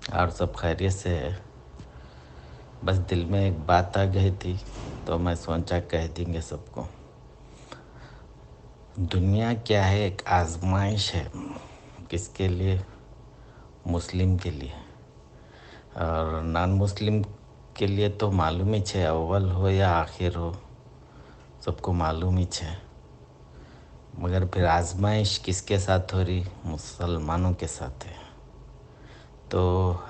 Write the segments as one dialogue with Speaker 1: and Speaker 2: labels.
Speaker 1: اور سب خیریت سے ہے؟ بس دل میں ایک بات آ گئی تھی تو میں سوچا کہہ دیں گے سب کو۔ دنیا کیا ہے؟ ایک آزمائش ہے۔ کس کے لیے؟ مسلم کے لیے، اور نان مسلم کے لیے تو معلوم ہی ہے، اول ہو یا آخر ہو سب کو معلوم ہی ہے۔ مگر پھر آزمائش کس کے ساتھ ہو رہی؟ مسلمانوں کے ساتھ ہے۔ تو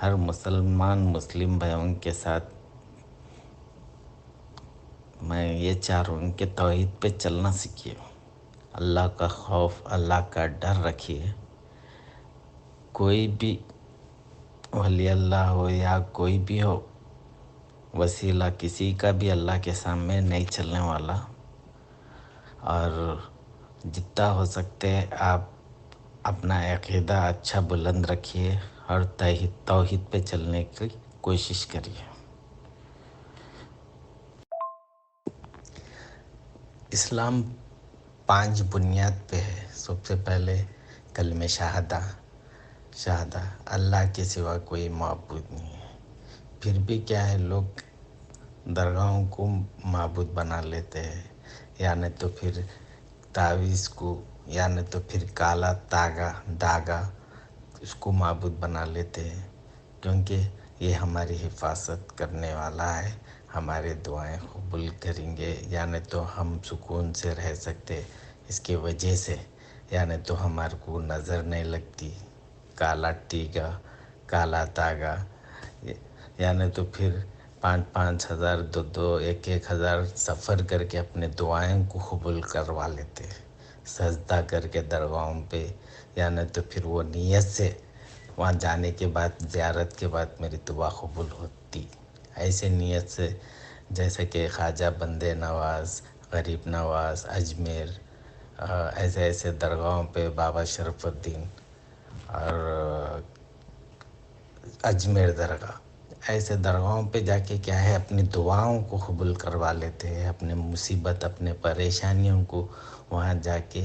Speaker 1: ہر مسلم بھائیوں کے ساتھ میں یہ چاہ رہا ہوں کہ توحید پہ چلنا سیکھیے، اللہ کا خوف، اللہ کا ڈر رکھیے۔ کوئی بھی ولی اللہ ہو یا کوئی بھی ہو، وسیلہ کسی کا بھی اللہ کے سامنے نہیں چلنے والا۔ اور جتنا ہو سکتے آپ اپنا عقیدہ اچھا بلند رکھیے اور توحید پہ چلنے کی کوشش کریے۔ اسلام 5 بنیاد پہ ہے۔ سب سے پہلے کلمہ شہادہ اللہ کے سوا کوئی معبود نہیں ہے۔ پھر بھی کیا ہے، لوگ درگاہوں کو معبود بنا لیتے ہیں، یا نہیں تو پھر تعویذ کو، یا نہیں تو پھر کالا داغا اس کو معبود بنا لیتے ہیں، کیونکہ یہ ہماری حفاظت کرنے والا ہے، ہمارے دعائیں قبول کریں گے، یا نہیں تو ہم سکون سے رہ سکتے اس کی وجہ سے، یا نہیں تو ہمارے کو نظر نہیں لگتی، کالا ٹیکا، کالا تاگا، یا نہیں تو پھر 5,000 1,000 سفر کر کے اپنے دعائیں کو قبول کروا لیتے، سجدہ کر کے درگاہوں پہ، یا نہیں تو پھر وہ نیت سے وہاں جانے کے بعد، زیارت کے بعد میری دعا قبول ہوتی، ایسے نیت سے، جیسے کہ خواجہ بندے نواز، غریب نواز، اجمیر، ایسے درگاہوں پہ، بابا شرف الدین اور اجمیر درگاہ، ایسے درگاہوں پہ جا کے کیا ہے، اپنی دعاؤں کو قبول کروا لیتے ہیں، اپنے مصیبت، اپنے پریشانیوں کو وہاں جا کے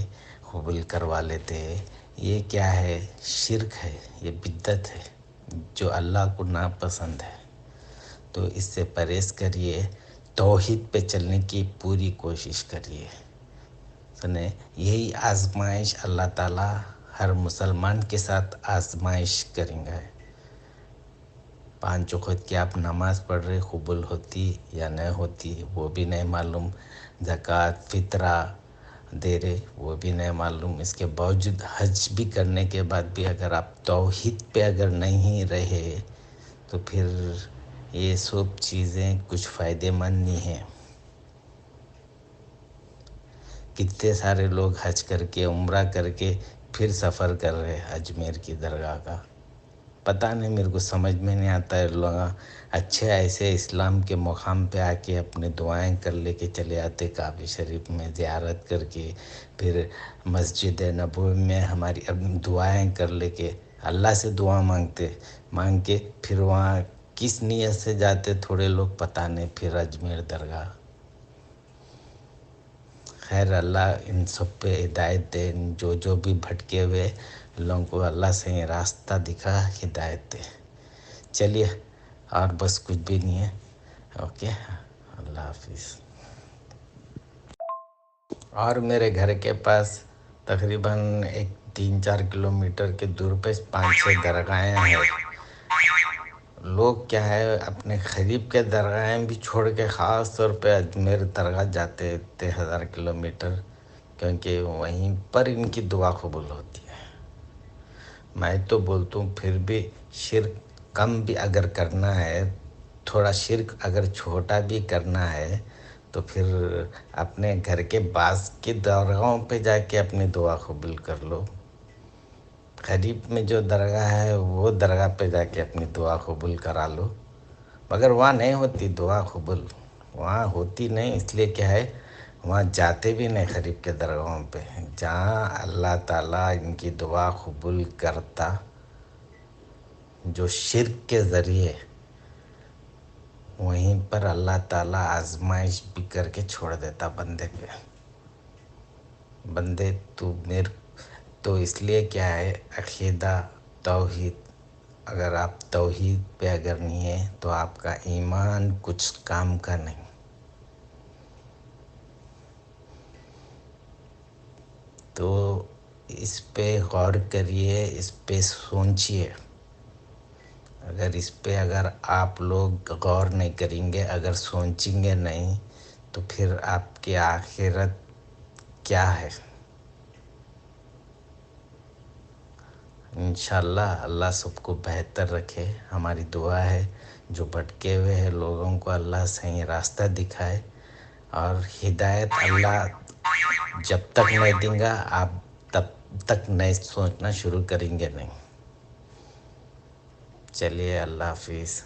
Speaker 1: قبول کروا لیتے ہیں۔ یہ کیا ہے؟ شرک ہے، یہ بدعت ہے جو اللہ کو ناپسند ہے۔ تو اس سے پرہیز کریے، توحید پہ چلنے کی پوری کوشش کریے۔ سنیں، یہی آزمائش اللہ تعالیٰ ہر مسلمان کے ساتھ آزمائش کریں گے۔ 5 وقت کی آپ نماز پڑھ رہے، قبول ہوتی یا نہیں ہوتی وہ بھی نہیں معلوم، زکوٰۃ فطرہ دے رہے وہ بھی نہیں معلوم، اس کے باوجود حج بھی کرنے کے بعد بھی اگر آپ توحید پہ اگر نہیں رہے تو پھر یہ سب چیزیں کچھ فائدے مند نہیں ہیں۔ کتنے سارے لوگ حج کر کے، عمرہ کر کے پھر سفر کر رہے اجمیر کی درگاہ کا، پتہ نہیں، میرے کو سمجھ میں نہیں آتا ہے۔ لوگ اچھے ایسے اسلام کے مقام پہ آ کے اپنے دعائیں کر لے کے چلے آتے، کعبہ شریف میں زیارت کر کے، پھر مسجد نبوی میں ہماری دعائیں کر لے کے، اللہ سے دعا مانگ کے پھر وہاں کس نیت سے جاتے تھوڑے لوگ، پتہ نہیں، پھر اجمیر درگاہ۔ خیر، اللہ ان سب پہ ہدایت دے، جو بھی بھٹکے ہوئے لوگوں کو اللہ سے راستہ دکھا، ہدایت دے۔ چلیے، اور بس کچھ بھی نہیں ہے۔ اوکے، اللہ حافظ۔ اور میرے گھر کے پاس تقریباً 3-4 کلومیٹر کے دور پہ 5-6 درگاہیں ہیں۔ لوگ کیا ہے، اپنے قریب کے درگاہیں بھی چھوڑ کے خاص طور پہ اجمیر درگاہ جاتے 1000 کلومیٹر، کیونکہ وہیں پر ان کی دعا قبول ہوتی ہے۔ میں تو بولتا ہوں پھر بھی شرک کم بھی اگر کرنا ہے، تھوڑا شرک اگر چھوٹا بھی کرنا ہے تو پھر اپنے گھر کے پاس کے درگاہوں پہ جا کے اپنی دعا قبول کر لو۔ قریب میں جو درگاہ ہے وہ درگاہ پہ جا کے اپنی دعا قبول کرا لو، مگر وہاں نہیں ہوتی دعا قبول، وہاں ہوتی نہیں، اس لیے کیا ہے، وہاں جاتے بھی نہیں قریب کے درگاہوں پہ، جہاں اللہ تعالیٰ ان کی دعا قبول کرتا، جو شرک کے ذریعے، وہیں پر اللہ تعالیٰ آزمائش بھی کر کے چھوڑ دیتا بندے پہ۔ بندے تو اس لیے کیا ہے، عقیدہ، توحید اگر آپ توحید پہ اگر نہیں ہے تو آپ کا ایمان کچھ کام کا نہیں. تو اس پہ غور کریے، اس پہ سوچیے. اگر آپ لوگ غور نہیں کریں گے، اگر سوچیں گے نہیں، تو پھر آپ کی آخرت کیا ہے؟ انشاءاللہ اللہ سب کو بہتر رکھے. ہماری دعا ہے جو بھٹکے ہوئے ہیں لوگوں کو اللہ صحیح راستہ دکھائے، اور ہدایت اللہ جب تک نہیں دیں گا آپ تب تک نہیں سوچنا شروع کریں گے نہیں. چلیے، اللہ حافظ.